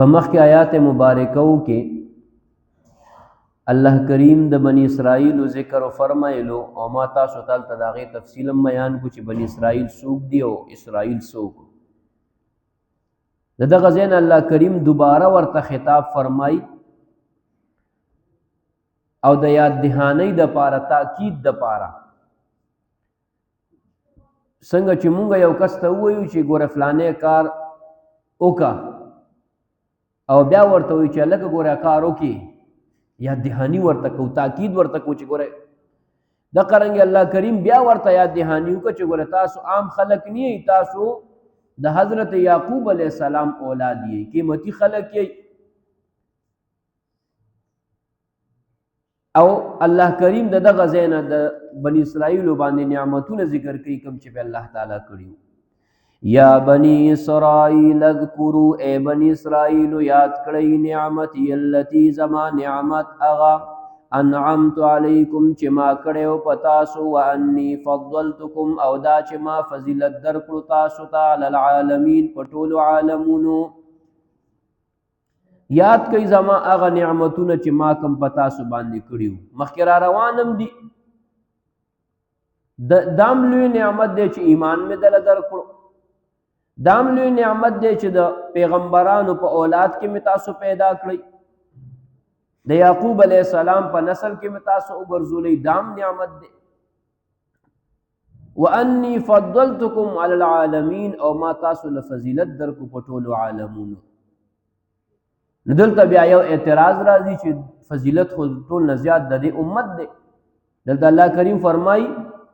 په مخکې آیات مبارکو کې الله کریم د بنی اسرائیل ذکر او فرمایلو او ما تاسو ته د هغې تفصیلا بیان کو چې بنی اسرائیل څوک دي او اسرائیل څوک. د دغه ځای نه الله کریم دوباره ورته خطاب فرمای او د یاد دهانۍ دپاره تاکید دپاره څنګه چې مونږ یو کس ته ووایو چې ګوره فلانی کار وکړه او بیا ورته وایو چې هلکه ګوره کار وکړي یاد دهاني ورته کو تاکید ورته کو چې ګوره د قرنګ الله کریم بیا ورته یاد دهاني وکړه چې ګوره تاسو عام خلک نه یئ، تاسو د حضرت یعقوب علیہ السلام اولاد یئ، قیمتي خلک یئ. او الله کریم د دغه ځای نه د بني اسرائیلو باندې نعمتونه ذکر کوي کوم چې په الله تعالی کړي. یا بني اسرائیل اذکروا، اے بني اسرائیل یاد کړئ نعمتي التي زما نعمت اغا انعمت علیکم چې ما کړیو په تاسو، وانی فضلتکم او دا چې ما فضیلت درکړو تاسو ته علی العالمین په ټولو عالمونو. یاد کئ زما هغه نعمتونه چې ما کوم په تاسو باندې کړیو. مخکې را روانم دي دام لوی نعمت دی چې ایمان مې دله درکړو، دام لوی نعمت دی چې د پیغمبرانو په اولاد کې مې تاسو پیدا کړئ، د یعقوب علیہ السلام په نسل کې مې تاسو وګرځولئ، دام نعمت دی. وانی فضلتکم علی العالمین او ما تاسو له فضیلت درکو په ټولو عالمونو. نو دلته بیا یو اعتراض راځي چې فضیلت خو ټول نه زیات د دې امت دی. دلته الله کریم فرمایي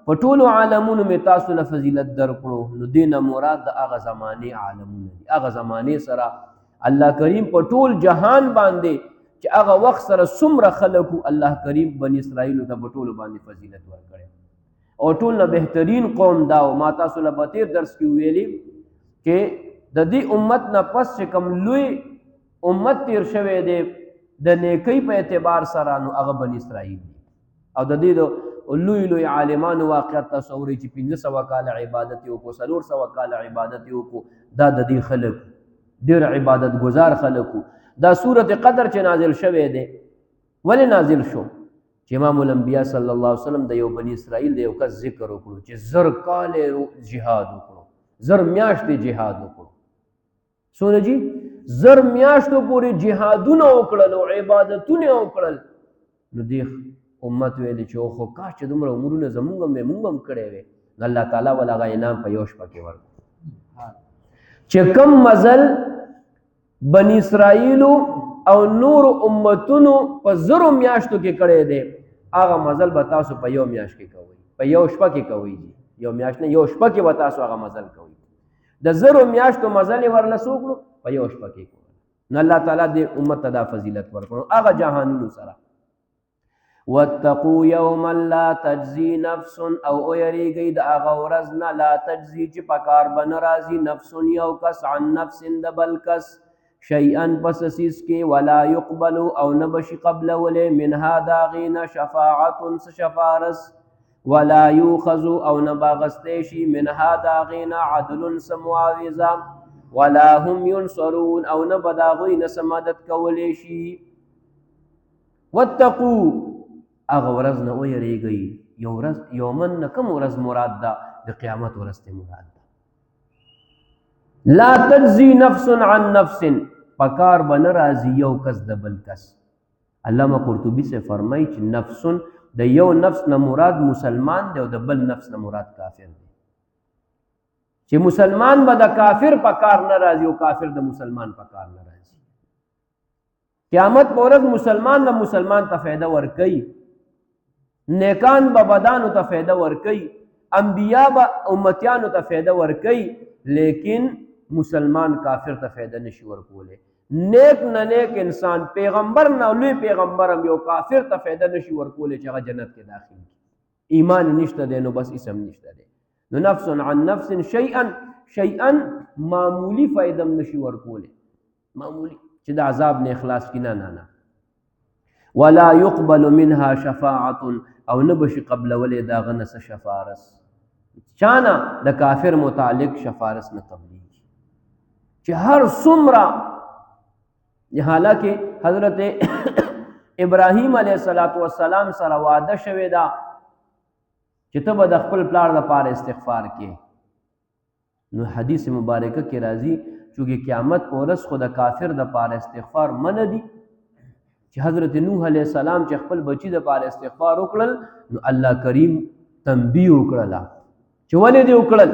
په ټولو عالمونو مې تاسو له فضیلت درکړو، نو دې نه مراد د هغه زمانې عالمونه دي. هغه زمانې سره الله کریم په ټول جهان باندې چې هغه وخت سره څومره خلکو الله کریم بني اسرائیلو ته په ټولو باندې فضیلت ورکړی او ټول نه بهترین قوم دا و. ما تاسو له په تېر درس کې ویلي چې د دې امت نه پس چې کوم لوی امت تیر شوی دی د نیکۍ په اعتبار سره نو هغه بني اسرائیل دي. او د دې د لوی لوی عالمانو واقعیت تاسو اورئ چې 1500 کاله عبادت یې وکړو، 400 کاله عبادت یې وکړو، دا د دې خلک ډېر عبادت گزار خلکو. دا سورت قدر چې نازل شوی دی ولې نازل شو؟ چې امام الانبیاء صلی الله علیه وسلم د یو بني اسرائیل د یو کس ذکر وکړو چې 1000 کاله جهاد وکړو، 1000 میاشتې جهاد وکړو. څونه جی 1000 میاشتو پورې جهادونه وکړل او عبادتونه وکړل. نو دې امت ویلې چې خو کاش چې دومره عمرونه زمونږ هم کړی وی. الله تعالی ول هغه انعام په یو شپه کې ورکړو چې کم مزل بني اسرائیلو او نور امتونو په 1000 میاشتو کې کړی دی، هغه مزل به تاسو په یو میاشت کې کوئ، په یو شپه کې کوئ. یو میاشت نه، یو شپه کې به تاسو هغه مزل کوئ. د 1000 میاشتو مزل یې ورله څه وکړو؟ په یو شپه کې کوئ. نو الله تعالی دې امت ته دا فضیلت ورکړو هغه جهانونو سره. واتقوا یوما لا تجزی نفس، او ویریږئ د هغه ورځ نه لا تجزی چې په کار به نه راځي نفس یو کس عن نفس د بل کس شیئا پس څیز کې، ولا یقبل او نه بشي قبلولی منها د هغې نه شفاعت سفارس، ولا یوخذ او نه باغستی شي منها د هغې نه عدل معاوضه، ولا هم ینصرون او نه به د هغوی نه څه مدد کولی شي. واتقوا هغه ورځ نه ویریږئ. یو ورځ یومن نه کوم ورځ مراد ده؟ د قیامت ورځ ته مراد ده. لا تجزي نفس عن نفس، پکار به نه راځي یو کس د بل کس. علامه قرطبي سے فرمایي چې نفس د یو نفس نه مراد مسلمان دی او د بل نفس نه مراد کافر دی. چې مسلمان به د کافر پکار نه راځي او کافر د مسلمان پکار نه راځي. قیامت په ورځ مسلمان به مسلمان ته فایده ورکوي، نیکان به بدانو ته فایده ورکوي، انبیا به امتیانو ته فایده ورکوي، لیکن مسلمان کافر ته فایده نشي ورکولی. نیک نه نیک انسان، پیغمبر نه لوی پیغمبر هم یو کافر ته فایده نشي ورکولی چې هغه جنت کې داخل کی. ایمان نشته دی نو بس اسم نشته دی. نو نفس عن نفس شیئا معمولی فایده هم نشي ورکولی، معمولی چې د عذاب نه اخلاص کی. نه نه نه. ولا يقبل منها شفاعت او نه بشي قبلولی د هغه نه څه شفارس. چانه د کافر متعلق شفارس نه قبلیږي چې هر څومره حالانکه حضرت ابراهیم علیه السلام سره وعده شوې ده چې ته به د خپل پلار لپاره استغفار کې. نو حدیث مبارکه کې راځي چې قیامت په ورځ خو د کافر د پاره استغفار منع دي. چې حضرت نوح علیه السلام چې خپل بچی د پاره استغفار وکړل نو الله کریم تنبیه وکړله چې ولې دې وکړل.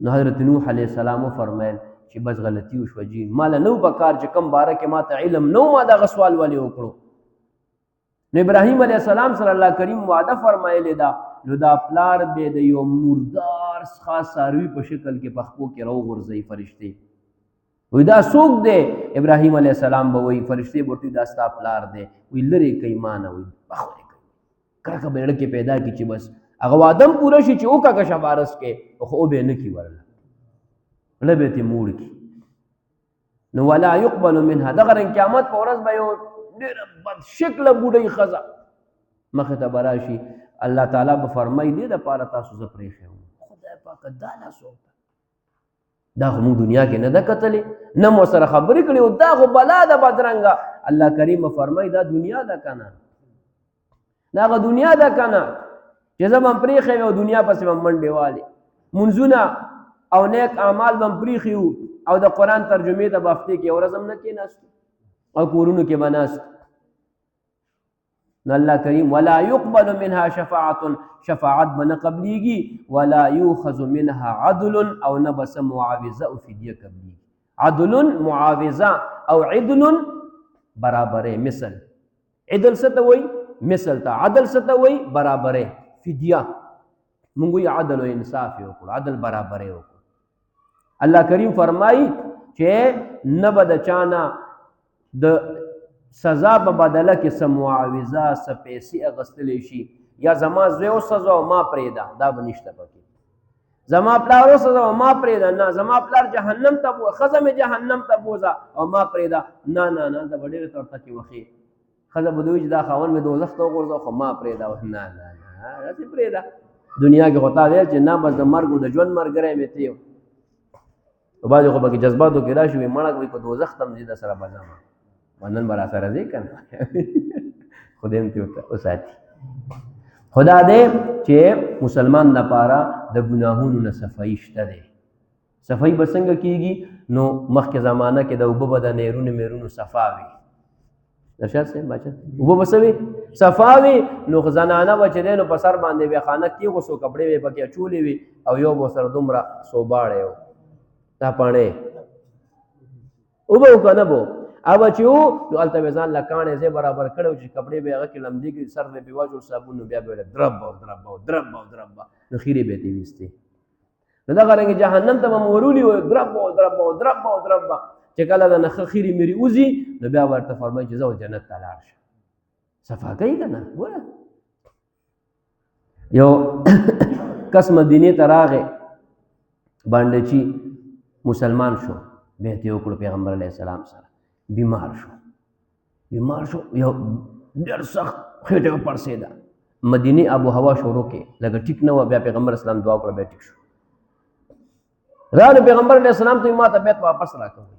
نو حضرت نوح علیه السلام فرمایل چې بس غلطي وشوه جی، ماله نو پکار چې کم باره کې ما ته علم نو، ما دغه سوال ولې وکړو. نو ابراهیم علیه السلام سره الله کریم وعده فرمایلی ده نو دا پلار به د یو مردار خاص څاروي په شکل کې په خپو کې راوغورځوي فرشتې. وی دا څوک دی؟ ابراهیم علیه السلام به وایي فرشتې به ورته دا ستا پلار دی. وی لرې کوي مانه، وی بخورې کوي کرکه به زړه کې پیدا کړي چې بس هغه وعده هم پوره شي چې وکړه شفارس کې، خو او به یې نه کړي ورله زړه به یې ترې موړ کړي. نو ولا یقبل منها دغه رنګ قیامت په ورځ به یو ډېره بد شکله بوډۍ ښځه مخې ته به راشي. الله تعالی به فرمایي دې دپاره تاسو زه پرېښی وم. خدای پاکه دا لا څوک ده؟ دا خو موږ دنیا کې نه ده کتلې، نه مو سره خبرې کړې، دا خو بلا ده بدرنګه. الله کریم فرمایي دا دنیا ده که نه، دا هغه دنیا ده که نه چې زه به هم پرېښی وي او دنیا پسې به منډې والې. منځونه او نیک اعمال به هم پرېښي وو او د قرآن ترجمې ته به هفتې کې یو ورځ هم نه کېناستو او کورونو کې به ناست. نو الله کریم ولا يقبل منها شفاعة شفاعت به نه قبلیږي، ولا يؤخذ منها عدل او نه به څه معاوضه او فدیه قبلیږي. عدل معاوضه او عدل برابرې مثل. عدل څه ته وایي؟ مثل ته. عدل څه ته وایي؟ برابرې. فدیه مونږ وایي عدل او انصاف یې وکړو، عدل برابرې وکړو. الله کریم فرمایي چې نه به د چانه د سزا په بدله کې څه معاوضه څه پیسې اخیستلی شي، یا زما زوی وسزه او ما پرېږده، دا به نشته پکې. زما پلار وسزه او ما پرېږده، نه. زما پلار جهنم ته ښځه مې جهنم ته بوځه او ما پرېږده، نه نه نه، دا به ډېرې تورته کې وښې. ښځه به دوی چې دا خاوند مې دوزخ ته وغورځو خو ما پرېږده، نه نه نه هسې پرېږده. دنیا کې خو تا ویل چې نه بس د مرګ د ژوند ملګری مې ته یو. بعضې خو پکې جذباتو کې راشي وایي مړه وایي په دوزخ ته هم ځي در سره به ځمه، نن به را سره ځې که نه. خدای هم ترې وساتي. خدا دی چې مسلمان لپاره د ګناهونو نه صفایي شته دی. صفایي به څنګه کېږي؟ نو مخکې زمانه کې د اوبه به د نیرونو میرونو صفا وي. ارشاد صاحب باچا اوبه به څه وي؟ صفا وي. نو زنانه به چې دی نو په سر باندې بیا خانه کېغوڅو کپړې به یې پکې اچولې وي او یو به ورسره دومره سوباړی و دا پاڼې اوبه و که نه به او چې و نو هلته به ځان له کاڼې ځای برابر کړی و چې کپړې به یې هغه کې لمدې کړي، سر به یې پرې واچول صابون، نو بیا به یې درب او درب او درب او درب نو خیرې به یې ترې ویستې. نو دغه رنګې جهنم ته به مو ورولي وو درب او درب او درب او درب چې کله د نښه خیرې میرې وځي نو بیا ورته فرمایي چې ځه جنت ته لاړ شه. صفا کوي که نه؟ ګوره یو کس مدینې ته راغی بانډچي مسلمان شو، بیعت یې وکړو پیغمبر علیه السلام سره. بیمار شو یو ډېر سخت خېټه یې وپړسېده. مدینې آب و هوا شروع کې لږه ټیک نه وه، بیا پیغمبر اسلام دعا وکړه بیا ټیک شو. راغلو پیغمبر علیه السلام ته ما ته بیت واپس راکوئ.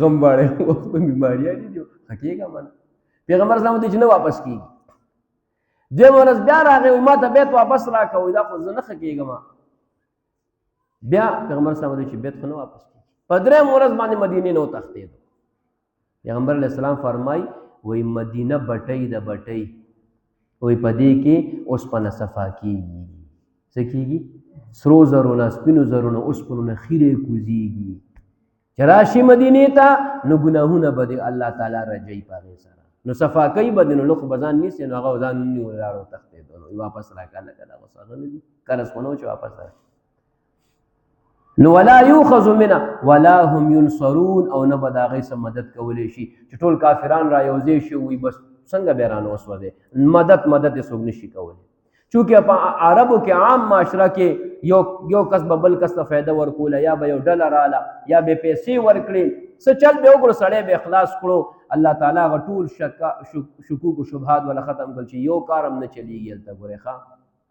غم باړی وخت په بیماریانې دي ښه کېږه منه. پیغمبر اسلام ته چې نه واپس کېږي. دویمه ورځ بیا راغی وایي ما ته بیت واپس راکوئ، دا خو زه نه ښه کېږم. بیا پیغمبر اسلام ته چې بیت خو نه واپس کېږي. په درېیمه ورځ باندې مدینې نه وتښتېدو. پیغمبر علیه السلام فرمایي وایي مدینه بټۍ د بټۍ وایي په دې کې اوسپنه صفا کېږي. څه کېږي؟ سرو زرو نه سپینو زرو نه اوسپنو نه خیرې کوزېږي. چې راشي مدینې ته نو ګناهونه به د الله تعالی رجوي په هغې سره. نو صفا کوي به د نو لخ به ځان نیسي نو هغه ځان ونیو ولاړ وتښتېدو نو واپس راکړه لکه دغه څه هغه نه دي قرض خو نه و چې واپس راشي. نو ولا یوخذ منه ولا هم ینصرون او نه به د هغې څه مدد کولی شي چې ټول کافران را یوځای شي وایي بس څنګه بیا رانه وسوځې مدد یې څوک نشي کولی. چونکې په عربو کې عام معاشره کې یو کس به بل کس ته فایده ورکوله، یا به یو ډله راله یا به پیسې ورکړي، څه چل به وکړو سړی به اخلاص کړو. الله تعالی هغه ټول شکوک و شبهات ولا ختم کړل چې یو کار هم نه چلیږي. هلته ګورئ ښه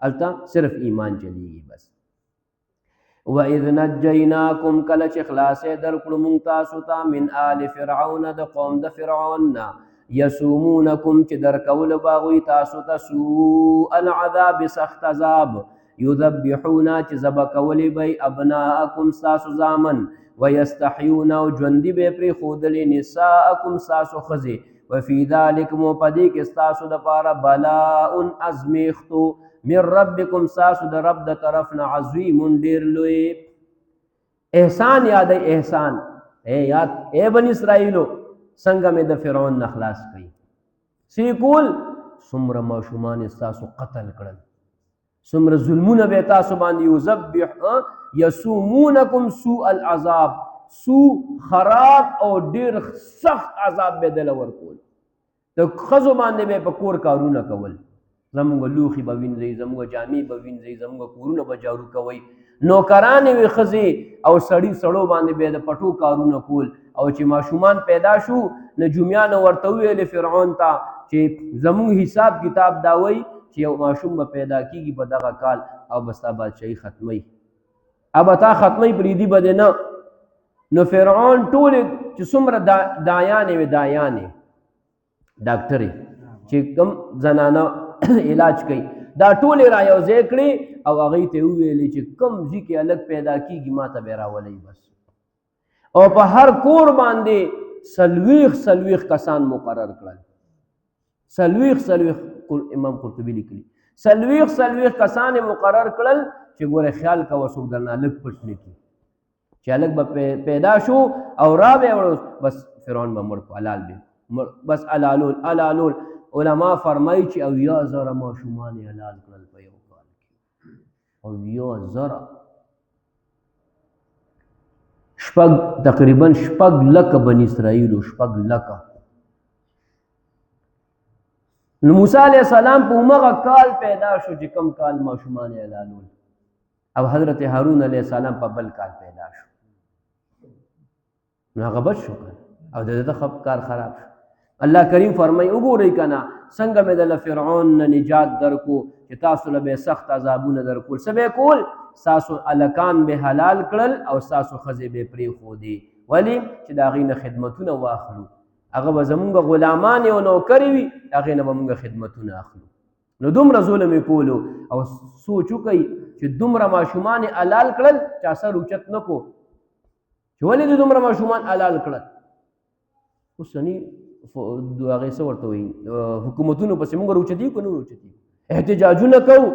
هلته صرف ایمان چلیږي بس. وَإِذْ نَجَّيْنَاكُمْ کله چې خلاصې درکړو مونږ تاسو ته من آل فرعون د قوم د فرعون نه یسومونکم چې درکول باغوي تاسو ته سوء العذاب سخت عذاب یذبحون چې ذبح کولی به ابناءکم ستاسو زامن ویستحیون او ژوندي به پرېښودلې نساءکم ستاسو ښځې وفي ذلک مو په دې کې ستاسو دپاره بلاء ازمیښتو من ربکم ستاسو د رب د طرف نه عظیم ډېر لوی احسان یادی احسان اے بني اسرائیلو څنګه مې د فرعون نه خلاص کړي سی کول څومره ماشومان ستاسو قتل کړل څومره ظلمونه به تاسو باندې یذبح یسومونکم سوء العذاب سوء خراب او ډېر سخت عذاب به دله ورکول د ښځو باندې به په کور کارونه کول زموږ لوښي به وینځئ زموږ جامې به وینځئ زموږ کورونه به جارو کوئ نوکرانې وې ښځې او سړو باندې به د پټو کارونه کول او چې ماشومان پیدا شو نجومیانو ورته وویلې فرعون ته چې زموږ حساب کتاب دا وایي چې یو ماشوم به پیدا کېږي په دغه کال او به ستا بادشاهي ختموي او به تا ختموي پرېږدي به دې نه نو فرعون ټولې چې څومره دایانې وې دایانې ډاکټرې چې کوم زنانه علاج کوي دا ټولې را یوځای کړې او هغوی ته وویلې چې کوم ځای کې هلک پیدا کېږي ما ته به راولئ بس او په هر کور باندې څلوېښت کسان مقرر کړل څلوېښت امام قرطبي لیکلي څلوېښت کسان مقرر کړل چې ګوره خیال کوه څوک درنه هلک پټ نه کړي چې هلک به پیدا شو او را به یې بس فرعون به مړ کړو حلال به بس حلالول علما فرمایي چې 80,000 ماشومان یې حلال کړل په یو کال کې 80,000 تقریبا 6 لکه بني اسرائیلو 6 لکه نو موسی علیه السلام په همغه کال پیدا شو چې کم کال ماشومان یې حلالول او حضرت هارون علیه السلام په بل کال پیدا شو نو هغه بچ شو او د ده کار خراب شو الله کریم فرمایي وګورئ کنه څنګه مې د فرعون نه نجات درکو چې تاسو له به سخت عذابونه درکول څه به کول ستاسو هلکان به حلال کړل او ستاسو ښځې به پرېښودې ولې چې د هغې نه خدمتونه واخلو هغه به زمونږ غلامانې او نوکرې وي هغې نه به مونږ خدمتونه اخلو نو دومره ظلم یې کولو او سوچ وکئ چې دومره ماشومان یې حلال کړل چا سر اوچت نه کو چې ولې دې دومره ماشومان حلال کړل اوسني هغې څه ورته وایي حکومتونو پسې مونږ راوچتي که نه راوچتي احتجاجونه کوو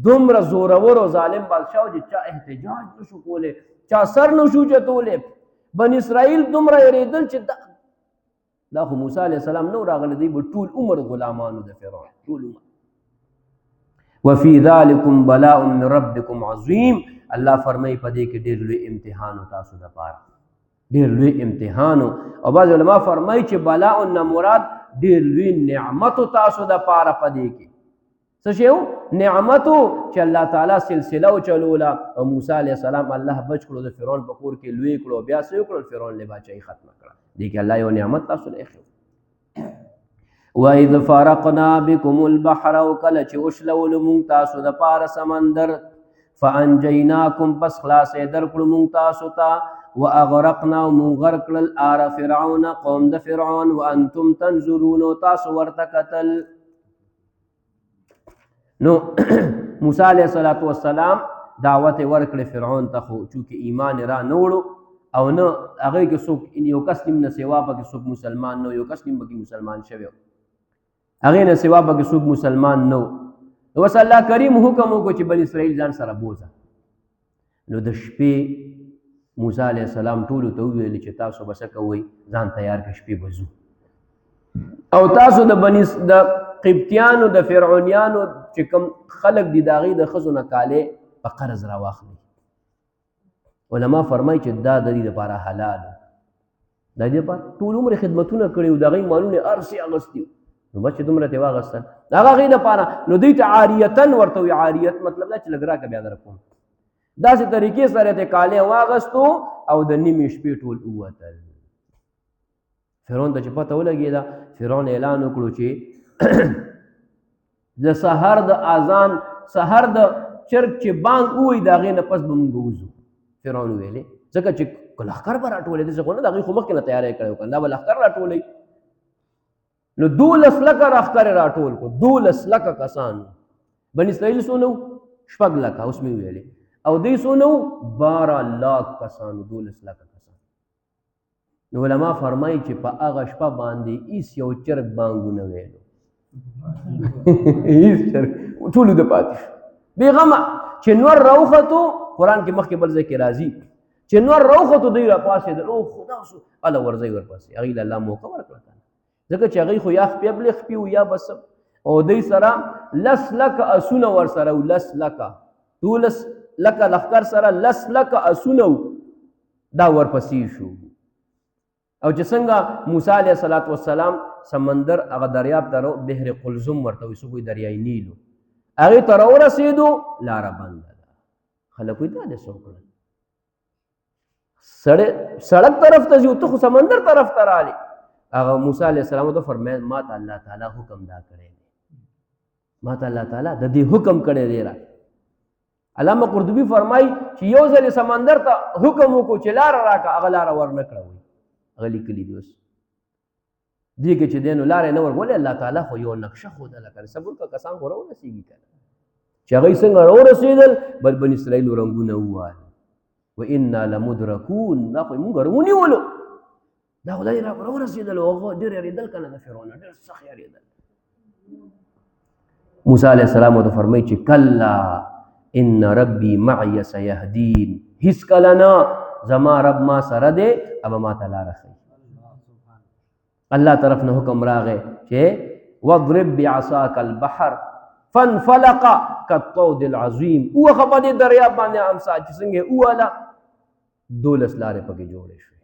دومره زورور او ظالم بادشاه و چې چا احتجاج نشو کولی چا سر نشو چتولی بني اسرائیل دومره یېرېدل چې دا خو موسی علیه السلام نو راغلی دی به ټول عمر غلامانو د فرعون ټول عمر وفي ذلکم بلاء من ربکم عظیم الله فرمایي په دې کې ډېر لوی امتحان تاسو دپاره ډېر لوی امتحان او بعض علما فرمایي چې بلاء نه مراد ډېر لوی نعمت تاسو دپاره په دې کې څه شی و نعمت چې الله تعالی سلسله وچلوله او موسی علیه السلام الله بچ کړو د فرعون په کور کې لوی کړو بیا څه وکړل فرعون له باچایي ختمه کړه دې کې الله یو نعمت تاسو له ایښی وَإِذْ فَرَقْنَا بِكُمُ الْبَحْرَ وَكَلَ چې وشلولو مونږ تاسو دپاره سمندر فَأَنْجَيْنَاكُمْ پس خلاصې درکړو مونږ تاسو ته وَأَغْرَقْنَا مونږ غرق کړل آل فرعون قوم د فرعون وَأَنْتُمْ تَنْظُرُونَ تاسو ورته کتل نو موسی علیه السلام دعوت ورکړې فرعون ته خو چونکې ایمان را نه وړو او نه هغې کې څوک یو کس نیم نه سوا پکې څوک مسلمان نه یو کس نیم پکې مسلمان شوی هغې نه سوا پکې څوک مسلمان نه نو بس الله کریم حکم وکړو چې بني اسرائیل ځان سره بوځه نو د شپې موسی علیه السلام ټولو ته وویل چې تاسو به څه کوئ ځان تیار کړئ شپې به ځو او تاسو د قبطیانو د فرعونیانو چې کوم خلک دي د هغې د ښځو نه کالې په قرض راواخلئ علما فرمایي چې دا د دې دپاره حلال د دې دپاره ټول عمر خدمتونه کړي وو د هغې مالونه هر څه اخیستي وو نو بس چې دومره ترې واخیستل د هغې دپاره نو دوی ته عاریتن ورته وي عاریت مطلب دا چې لږ راکړه بیا در کوم داسې طریقې سره یې کالې واخیستو او د نیمې شپې ټول ووتل فرعون ته چې پته ولګېده فرعون اعلان وکړو چې د سهار د اذان سهار د چرګ چې بانګ ووایي د هغې نه پس به مونږ وځو فرعون ویلې ځکه چې لښکر به راټولې دي څه خو نه د هغوی خو مخکې نه تیاری کړی و که دا به لښکر راټولوي نو 12 لکه لښکر یې راټول کړو 12 لکه کسان بني اسرائیل څونه وو 6 لکه اوس مې ویلې او دوی څونه وو 12 لاک کسان 12 لکه کسان نو علما فرمایي چې په هغه شپه باندې هېڅ یو چرګ بانګ ونه ویلو هېڅ چرګ ټولو د پاتې شو بېغمه چې نور راوختو قرآن کې مخکې بل ځای کې راځي چې نور راوختو دوی راپاڅېدل او خدا سو هله ورځئ ورپسې هغوی له الله موقع ورکړه ځکه چې هغوی خو یا خپې بلې خپې وو یا بس او دوی سره 10 لکه اسونه ورسره وو 10 لکه 12 لکه لښکر سره 10 لکه اسونه وو دا ورپسې شو او چې څنګه موسی علیه الصلاة والسلام سمندر هغه دریاب ته بحر قلزم ورته وایي څوک وایي دریای نیل هغې ته راورسېدو لاره بنده ده خلک وایي دا دې څه وکړل سړک طرف ته ځي ته خو سمندر طرف ته رالې هغه موسی علیه السلام ته فرمایل ما ته الله تعالی حکم دا کړی دی ما ته الله تعالی د دې حکم کړی دی را علامه قرطبي فرمایي چې یو ځل سمندر ته حکم وکړو چې لاره راکړه هغه لاره ورنه کړه وایي هغه لیکلي دي اوس دې کې چې دی نو لارې نه ورکولې الله تعالی خو یو نقشه ښودله که صبر که کسان خو راورسېږي که چې هغوی څنګه راورسېدل بل بني اسرائیلو رنګونه ووایل وانا لمدرکون دا خو موږ ونیولو دا خدای راورسېدل او هغه ډېر یارېدل که نه د فرعون ډېر سخت یارېدل موسی علیه السلام ورته فرمایي چې کلا ان ربي معي سیهدین هېڅ کله نه زما رب ما سره دی او ما ته لاره ښیي الله طرف نه حکم راغی چې واضرب بعصاک البحر فانفلق كالطود العظیم اووخه په دې دریاب باندې امسا چې څنګه اوواله 12 لارې پکې جوړې شوې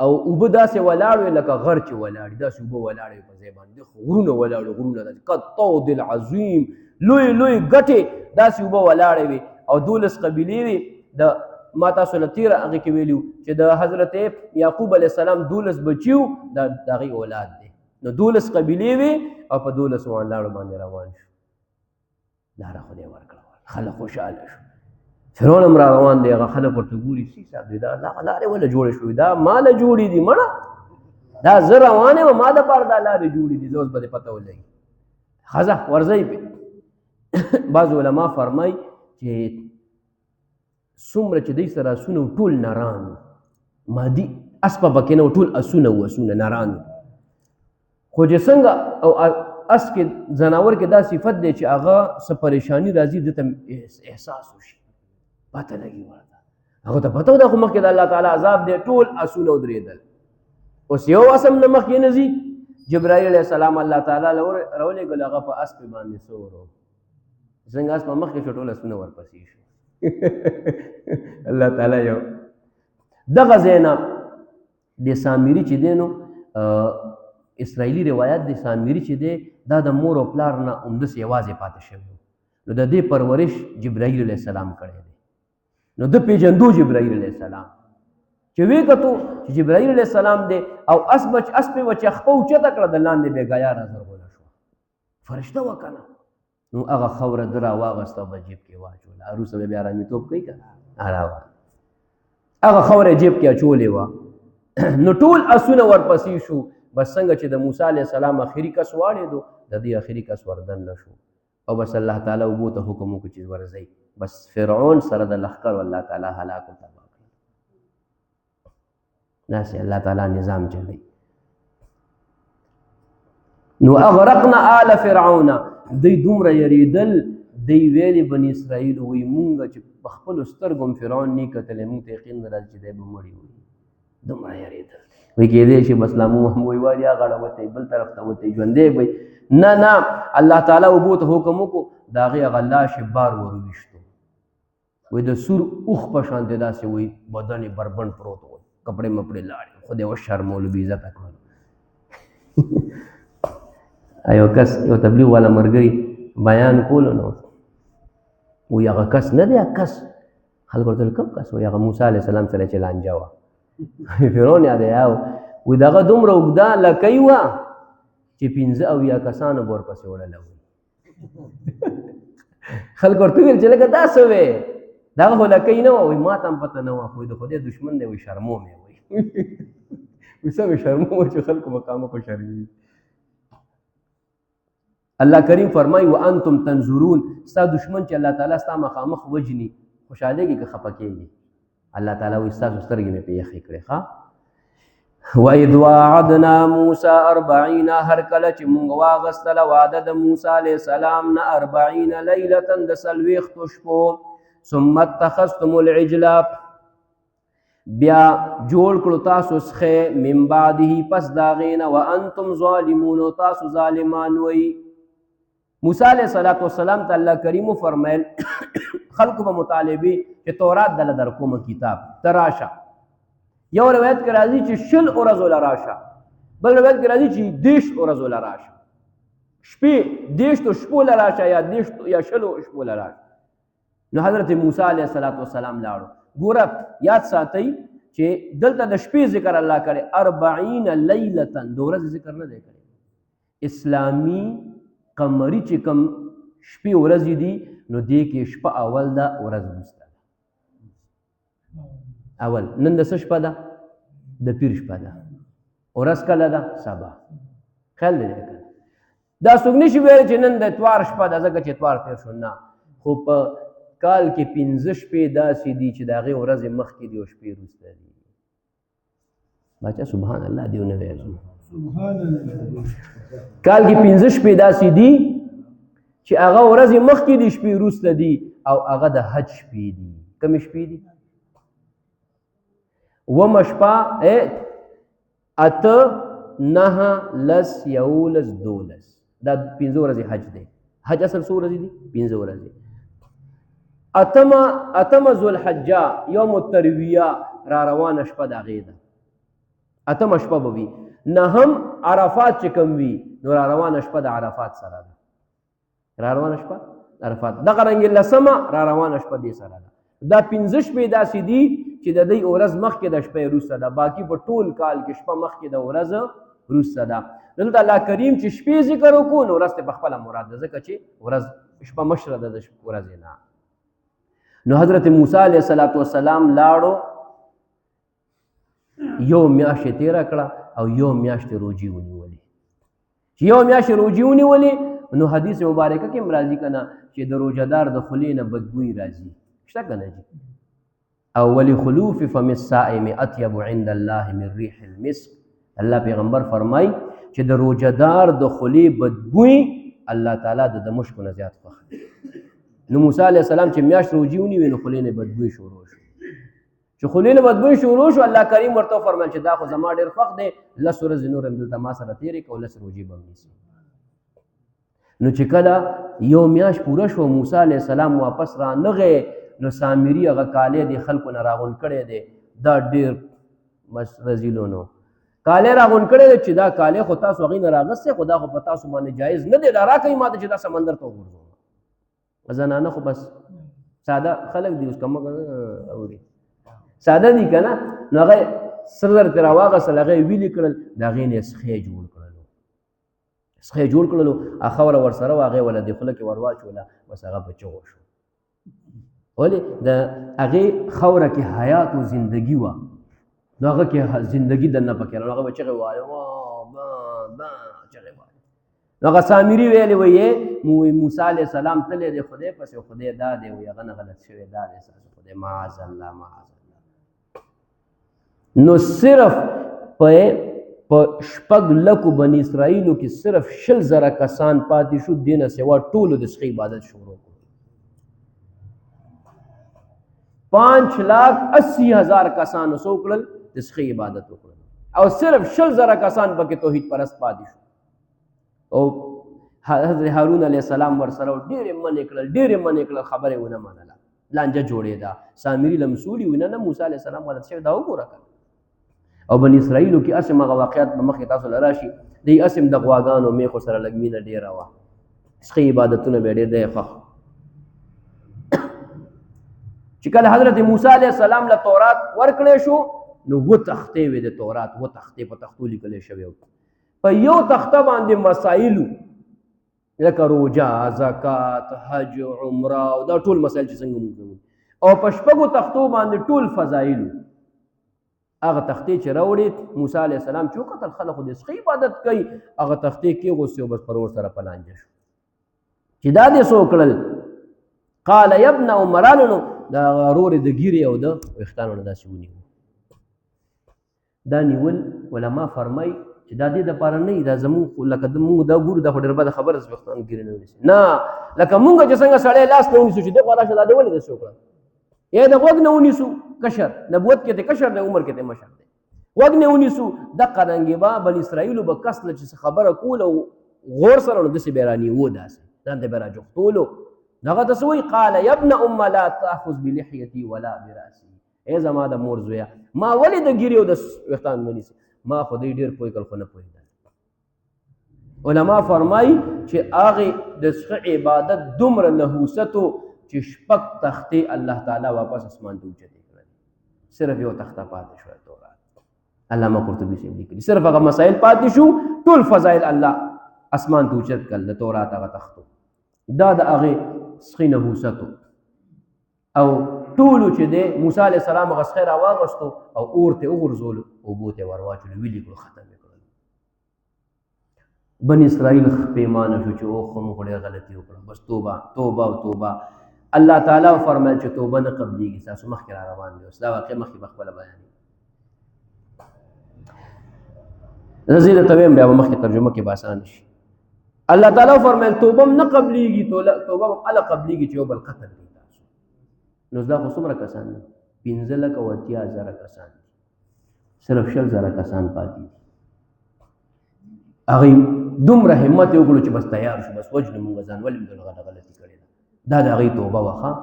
او اوبه داسې ولاړ وې لکه غر چې ولاړې داسې اوبه ولاړې په ځای باندې غرونه ولاړ غرونه كالطود العظیم لوی لوی ګټې داسې اوبه ولاړې وې او 12 قبیلې وې د ما تاسو له تېره هغې کې ویلي چې د حضرت یعقوب علیه السلام 12 بچي وو د هغې اولاد دی نو 12 قبیلې وې او په 12 لارو باندې روان شو لاره خدای ورکړه خلک خوشحاله شو فرعون هم را روان دی هغه خلک ورته ګوري سی صاحب دی دا لارې ولې جوړې شوې دا ما له جوړې دي مړه دا زه روان یم ما دپاره دا لارې جوړې دي زه اوس به دې پته ولګي ښځه ورځئ پې بعض علما فرمایي چې څومره چې دوی سره اسونه و ټول نران مادي اسپه پکې نه و ټول اسونه و اسونه نران خو چې څنګه او اس کې ځناور کې دا صفت دی چې هغه څه پریشاني راځي دې ته احساس وشي پته لګي ورته هغه ته پته ده خو مخکې د الله تعالی عذاب دی ټول اسونه ودرېدل اوس یو اسم نه مخکې نه ځي جبرائیل علیه السلام الله تعالی راولېږل هغه په اسپې باندې سورو څنګه اس په مخکې شو ټول اسونه ورپسې شو الله تعالی یو دغه ځای نه د سامري چې دی نو اسرائیلي روایت د سامري چې دی دا د مور او پلار نه همداسې یوازې پاتې شوی نو د دې پرورش جبرائیل علیه السلام کړی دی نو د پېژندو جبرائیل علیه السلام چې وی کتو چې جبرائیل علیه السلام دی او اسپې و چې خپه اوچته کړه د لاندې بېګایا رازرغونه شوه فرشته وه که نه نو هغه خوره ده راواغسته او په جیب کې واچوله وروسته به بیا رامیتوب کوي که هغه خوره یې جیب کې اچولې وه نو ټول اسونه ورپسې شو بس څنګه چې د موسی علیه السلام اخري کس واړېدو د دې اخري کس وردن نه شو او بس الله تعالی اوبو ته حکم وکړو چې ورځئ بس فرعون سره د لښکر الله تعالی هلاک او تباه کړي داسې الله تعالی نظام چلی نو اغرقنا آل فرعون دی دومره یریدل دی ویلې بني اسرائیل وایي مونږ چې په خپلو سترګو هم فرعون نه کتلی مونږ ته یقین نه راځي چې دی به مړي وي دومره یریدل وایي کېدی شي بس لامو هم وایي والیا غاړه وتی بل طرف ته وتی ژوندی وایي نه الله تعالی اوبو ته حکم وکړو د هغې هغه لاش یې بار ورویشتو وایي د سور اوښ په شانتې داسې وایي بدن یې بربنډ پروت و کپړې مپړې لاړې خدای وشرمولو بې عزته کړلو یو کس یو تبلیغ والا ملګري بیان کولو نو وایي هغه کس نه دی کس خلکو ورته ویل کوم کس وایي هغه موسی علیه السلام سره چې لانجه وه فرعون یاد یا وایي دغه دومره اوږده لکۍ وه چې 15 کسانو به ورپسې وړله وایي خلکو ورته وویل چې لکه دا څه وې دغه خو لکۍ نه وه، وایي ما ته هم پته نه وه، خو د خدای دشمن دی، وایي شرموم یې وایي وایي څه مې شرموم چې خلکو مقامه په شرمېږي. الله کریم فرمایي وانتم تنظرون، ستا دشمن چې الله تعالی ستا مخامخ وجني خوشحالېږي که خفه کېږي؟ الله تعالی وایي ستاسو سترګې مې پې یخې کړې. ښه وَإِذْ وَاعَدْنَا مُوسَىٰ 40 هر کله چې موږ واغستله وعده د موسی علیه السلام نه 40 لیلة د 40 شپو ثم اتخذتم العجل بیا جوړ کړو تاسو څخه من بعده پس د هغې نه وانتم ظالمون تاسو ظالمان وئ. موسی علیه السلام ته الله کریم وفرمیل خلکو به مطالبې چې تورات دله در کومه کتاب ته راشه. یو روایت کې راځي چې 20 ورځو له راشه، بل روایت کې راځي چې 10 ورځو له راشه، شپې 10 شپو له راشه یا 10 یا 20 شپو له راشه. نو حضرت موسی علیه السلام لاړو. ګوره یاد ساتئ چې دلته د شپې ذکر الله کړی 40 لیلة د ورځې ذکر نه دی کړی. اسلامي قمري چې کوم شپې ورځې دي نو دې کې شپه اول ده ورځ وروسته اول. نن د څه شپه ده؟ د پیر شپه ده. ورځ کله ده؟ سبا. خیال دی کنه؟ دا څوک نشي ویلی چې نن د اتوار شپه ده ځکه چې اتوار تېر شو. نه، خو په کال کې 15 شپې داسې دي چې د هغې ورځې مخکې دي او شپې وروسته دي. باچا سبحان الله دې ونه ویل. کال کې 15 شپې داسې دي چې هغه ورځې مخکې دي شپې وروسته دي او هغه د حج شپې دي. کومې شپې دي؟ اوومه شپه 8 9 10 11 12 دا 15 ورځې حج دی. حج اصل څو ورځې دي؟ 15 ورځې. اتمه ذوالحجه یوم الترویه را روانه شپه د هغې ده، اتمه شپه به وي. نهم عرفات چې کوم وي نو را روانه شپه د عرفات سره ده، را روانه شپه عرفات. دغه رنګې 10مه را روانه شپه دې سره ده. دا 15 شپې داسې دي چې د دې ورځ مخکې د شپې وروسته ده، باقي په ټول کال کې شپه مخکې د ورځ وروسته ده. دلته الله کریم چې شپې ذکر وکړو نو ورځ ته په خپله مراد ده ځکه چې ورځ شپه مشره ده د ورځې نه. نو حضرت موسی علیه السلام لاړو، یو میاشت یې تېره کړه او یو میاشت یې روجې ونیولې. چې یو میاشت یې روجې ونیولې نو حدیث مبارکه کې هم راځي که نه چې د روژهدار د خولې نه بدبوی راځي. شته که نه جي؟ او ولخلوف فم الصائم اطيب عند الله من ريح المسك. الله پیغمبر فرمای چې د روژهدار د خولې بدبوی الله تعالی د مشکو نه زیات خوښ دی. نو موسی علیه السلام چې میاشت روجې ونیوې نو خولې نه بدبوی شروع شو. چې خولې نه بدبوی شروع شو الله کریم ورته وفرمیل چې دا خو زما ډېر خوښ دی، 10 ورځې نور هم دلته ما سره تېرې کړه او 10 روجې به هم نیسي. نو چې کله یو میاشت پوره شو موسی علیه السلام واپس رانغی نو سامري هغه کالی د خلکو نه راغونډ کړی دی. دا ډېر رزیلونو کالی راغونډ کړی دی چې دا کالی خو تاسو هغې نه راغستی خو دا خو په تاسو باندې جایز نه دی، دا راکوئ ما ته چې دا سمندر ته وغورځوم. زنانه خو بس ساده خلک دي، اوس کمه اوري ساده دي که نه. نو هغه سره زر ترې راواغستل، هغه یې ویلې کړل، د هغې نه یې سخې جوړ کړلو. سخې جوړ کړلو، خاوره ورسره وه، هغې وله د خوله کې ور واچوله، بس هغه په چغو شو. ولې د هغې خاوره کې حیات و زندګي وه، نو هغه کې زندګي دننه پکې راغله، هغه به چغې وایه چغې وایه. نو هغه سامري ویلې وایي موسی علیه السلام تللی دی خدای پسې، خدای دا دی وایي هغه نه غلط شوی، دا دی ستاسو خدای معاذ الله معاذ الله. نو صرف په 6 لکو بني اسرائیلو کې صرف 20,000 کسان پاتې شو، دې نه سوا ټولو د سخي عبادت شروع کړو. 5,80,000 کسانو څه وکړل؟ د سخي عبادت وکړل او صرف 20,000 کسان پکې توحید پرست پاتې شو. او حضرت هارون علیه السلام ورسره ډېرې منې کړل، خبرې ونه منله، لانجه جوړېده. سامري له مسولي وي نه موسی علیه السلام غلط شوی، دا وګوره که. او بني اسرائیلو کې اسم هغه واقعات به مخکې تاسو له راشي، دی اسم د غواګانو میخو سره لږ مینه ډېره وه، سخي عبادتونه به یې ډېر دی خوښ. چې کله حضرت موسی علیه السلام له تورات ورکړی شو نو 2 تختې وې د تورات، 2 تختې په تختو لیکلی شوی و. په یو تخته باندې مسایلو لکه روژه، زکات، حج، عمره او دا ټول مسایل چې څنګه موږ او په شپږو تختو باندې ټول فضایل هغه تختې چې راوړې موسی علیه السلام چې وکتل خلکو د څه عبادت کوي هغه تختې کېغوستې او بس پر ور سره په لانجه شو چې دا دې څه وکړل قال یا ابن ام رالو نو د ورور د ګیرې او د ویښتانو نه داسې ونیو دا نیول علما فرمایي چې دا دې دپاره نه وي دا زمونږ لکه مونږ دا ګورو دا خو ډېره بده خبره چې ویښتان ګیرې نه ونیسي نه لکه مونږ چې څنګه سړی لاس نه ونیسو چې دې خوا راشه دا دې ولې داسې وکړه یا د غوږ نه ونیسو کشر نبوت کې ته کشر دی عمر کې ته مشر دی غوږ نه ونیسو دقه رنګې به بني اسرائیلو به کس له چې خبره کوله غور سره نو داسې به رانیوه داسې ځان ته به راجوختولو هغه ته څه وایي قال یا ابن ام لا تاخذ بلحیتي ولا براسي ای زما د مور زویه ما ولې د ګیرې او د ویښتان ونیسي ما خو دی ډېر پوه کړ خو نه پوهېدل علما فرمایي چې هغې د څه عبادت دومره نحوستو چې شپږ تختې الله تعالی واپس اسمان ته اوچتې کړلې صرف یو تخته پاتې شوه تورات علامه قرطبي صاحب لیکلي صرف هغه مسایل پاتې شو ټول فضایل الله اسمان ته اوچت کړل د تورات هغه تختو دا د هغې سخي نحوستو او ټولو چې دی موسی علیه السلام هغه سخی راواغستو او اور ته وغورځولو اوبو ته ور واچولو ویلې کړو ختم یې کړل بني اسرائیل پیمانه شو چې اوخ موږ ډېر غلطي وکړه بس توبه توبه او توبه الله تعالی فرمایل چې توبه نه قبلېږي ستاسو مخکې را روان دی اوس دا واقع مخکې به خپله بیانوي زه دې درته ویم بیا به مخکې ترجمه کې به اسانه شي الله تعالی فرمایل توبه هم نه قبلېږي توبه هم هله قبلېږي چې یو بل قتل کړي تاسو نو دا خو څومره کسان دي 15,000 کسان صرف 100,000 کسان پاتې دي هغوی دومره همت یې وکړو چې بس تیار شو بس وجنو موږ ځان ولې موږ دغه غلطي کړې ده دا د هغوی توبه وه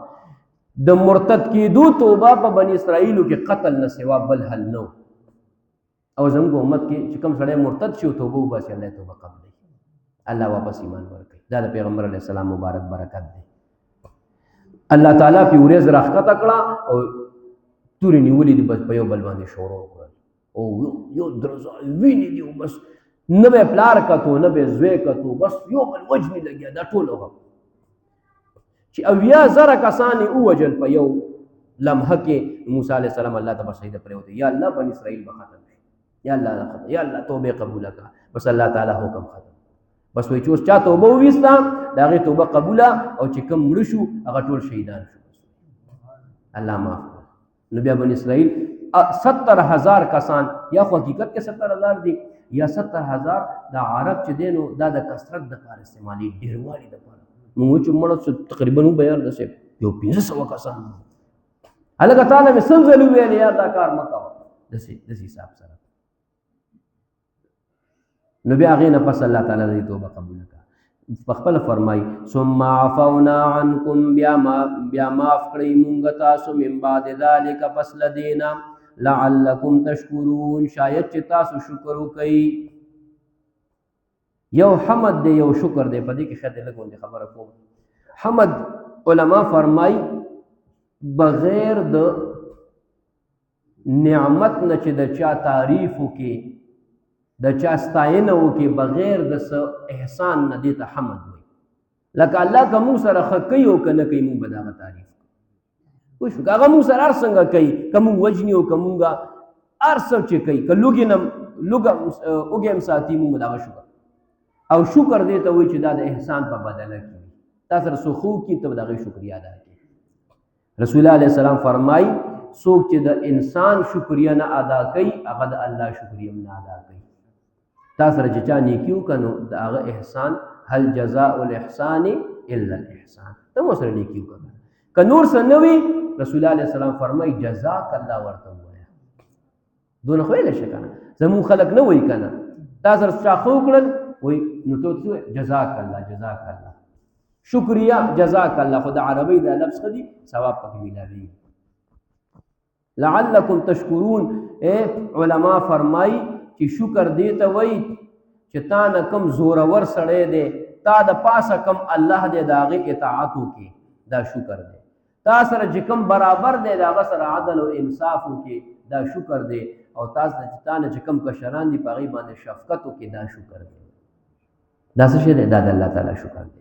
د مرتد کېدو توبه په بني اسرائیلو کې قتل نه سوا بل حل نه او زموږ امت کې چې کوم سړی مرتد شي او توبه وباسي الله یې توبه قبلوي الله واپس ایمان ورکوي دا د پیغمبر علیه السلام مبارک برکت دی الله تعالی پې ورېځ راښکته کړه او تورې نیولې دي بس په یو بل باندې شروع کړل او یو درزا وینې دي بس نه به پلار کتو نه به زوی کتو بس یو بل وجنې لګیا دا ټول هغه چې 80,000 کسان یې ووجل په یو لمحه کې موسی علیه السلام الله ته بس سجده پرېوتی یا الله بني اسرائیل به ختم شي یا الله توبې قبوله کړه بس الله تعالی حکم ختم بس وایي چې اوس چا توبه وویسته د هغې توبه قبوله او چې کوم مړه شو هغه ټول شهیدان شو الله معاف کړه نو بیا بني اسرائیل 70,000 کسان یا خو حقیقت کې 70,000 دي یا 70,000 د عرب چې دی نو دا د کثرت دپاره استعمالي ډېروالي دپاره موږ چې مړه تقریبا وبیان داسې یو 500 کسان هلکه تعالی مې سل ځلې وویل یار دا کار مه کوه داسې حساب سره نو بیا هغې نه پس الله تعالی د توبه قبوله کړه په خپله فرمایي ثم عفونا عنکم بیا معاف کړئ مونږ تاسو من بعد ذلک پس له دې نه لعلکم تشکرون شاید چې تاسو شکر وکئ یو حمد دی یو شکر دی په دې کې ښه دی لږ غوندې خبره کوم حمد علما فرمایي بغیر د نعمت نه چې د چا تعریف وکړي د چا ستاینه وکړي بغیر د څه احسان نه دې ته حمد وایي لکه الله که موږ سره ښه کوي او که نه کوي موږ به د هغه تعریف کوو پوه شو که هغه موږ سره هر څنګه کوي که موږ وژني او که موږ هر څه چې کوي که لوږې هم ساتي موږ به د هغه شکر او شکر دې ته وایي چې دا د احسان په بدله کې وي تا سره څوک ښه وکړي ته به د هغې شکریه ادا کړي رسول الله علیه السلام فرمایي څوک چې د انسان شکریه نه ادا کوي هغه د الله شکریه نه ادا کوي تا سره چې چا نیکي وکړه نو د هغه احسان هل جزاء الاحسان الا الاحسان ته مو سره نیکي وکړه که نور څه نه وي رسول الله علیه السلام فرمایي جزاک الله ورته ووایه دونه خو ویلی شه که نه زمونږ خلک نه وایي که نه تا سره چا ښه وکړل وایي نو ته ورته ووایه جزاک الله جزاک الله شکریه جزاک الله خو د عربۍ دا لفظ ښه دي ثواب پکې میلاویږي لعلکم تشکرون علما فرمایي چې شکر دې ته وایي چې تا نه کم زورور سړی دی تا د پاسه کم الله دی د هغې اطاعت وکړي دا شکر دی تا سره چې کم برابر دی د هغه سره عدل او انصاف وکړي دا شکر دی او تا نه چې کم کشران دي په هغې باندې شفقت وکړي دا شکر دی دا څه شی دی دا د الله تعالی شکر دی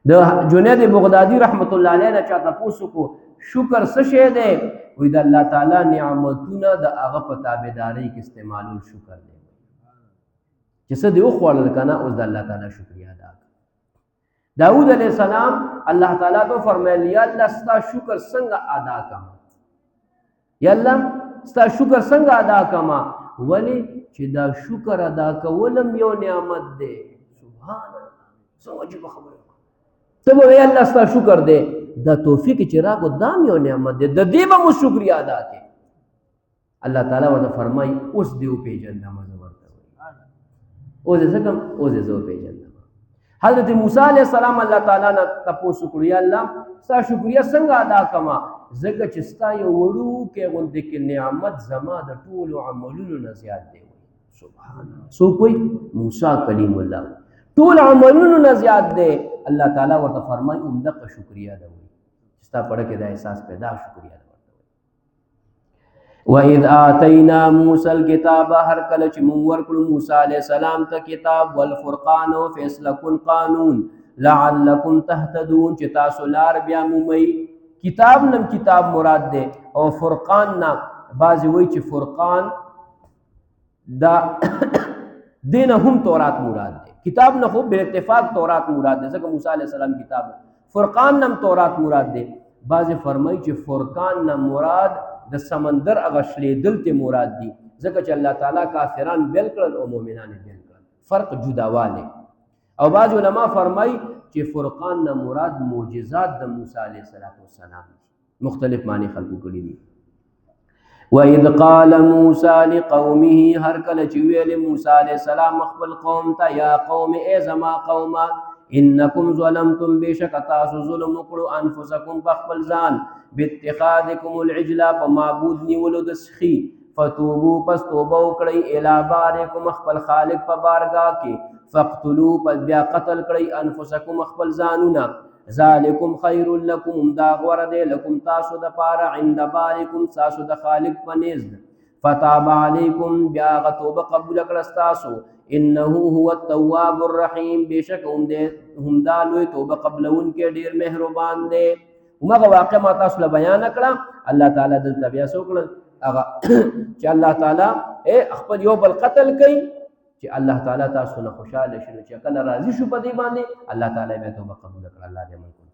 د جنید بغدادي رحمت الله علیه نه چا تپوس وکړو شکر څه شی دی وایي د الله تعالی نعمتونه د هغه په تابعدارۍ کې استعمالول شکر دی چې څه دې وخوړل که نه اوس د الله تعالی شکریه ادا کړه داود علیه السلام الله تعالی ته فرمایل یا الله ستا شکر څنګه ادا کړم یا الله ستا شکر څنګه ادا کړم ولې چې دا شکر ادا کولم یو نعمت دی سبحان الله څه عجیبه خبره ته به وایې الله ستا شکر دی دا توفیق چې راکړو دا یو نعمت دی د دې به مو شکریه ادا کړې الله تعالی ورته فرمایي اوس دې وپېژنم زه ورته اوس یې څه کړم اوس یې زه وپېژنم حضرت موسی علیه السلام الله تعالی نه تپوس وکړو یا الله ستا شکریه څنګه ادا کړم ځکه چې ستا یو وړوکی غوندې کې نعمت زما د ټولو عملونو نه زیات دی سبحان الله څوک وایي موسی کلیم الله ټول عملونو نه زیات دی الله تعالی ورته فرمایي همدغه شکریه ده وایي ستا پړه کې دا احساس پیدا شکریه ده وَإِذْ آتَيْنَا مُوسَى الْكِتَابَ هر کله چې موږ ورکړو موسی علیه السلام ته کتاب والفرقان او فیصله کن قانون لعلکم تهتدون چې تاسو لار بیا مومئ کتاب نم کتاب مراد دی او فرقان نه بعضې وایي چې فرقان دا دینه هم تورات مراد دی کتاب نه خو به اتفاق تورات مراد دی ځکه موسی علیه السلام کتاب فرقان نم تورات مراد دی بعضې فرمایي چې فرقان نه مراد د سمندر هغه شلیدل ته مراد دي ځکه چې الله تعالی کافران بیل کړل او مؤمنان بیل کړل فرق جداواله او بعض علما فرمایي چې فرقان نه مراد معجزات د موسی علیه السلام مختلف معنی خلقو کړي دي وَإِذْ قَالَ مُوسَى لِقَوْمِهِ هر کله چې ویل موسی علیه السلام خپل قوم ته یا قوم ای زما قومه انکم ظلمتم بشک تاسو ظلم وکړو انفسکم په خپل ځان باتخاذکم العجل په معبود نیولو د سخي فتوبو پس توبه وکړئ الی بارکم خپل خالق په بارګاه کې فاقتلوا پس بیا قتل کړئ انفسکم خپل ځانونه ذالکم خیر لکم دا غوره دی لکم تاسو د پاره عند بارکم تاسو د خالق په نزد فتاب علیکم بیا هغه توبه قبول کړه ستاسو انه هو التواب الرحیم بشک هم دا لوی توبه قبلونکی ډیر مهربان دی همغه واقع ما تاسو له بیان کړه الله تعالی دلته بیا څه وکړل هغه چې الله تعالی خپل یو بل قتل کوي چې الله تعالی تاسو نه خوشاله شي چې کله راضي شو په دې باندې الله تعالی بیا توبه قبول کړه الله دې موږ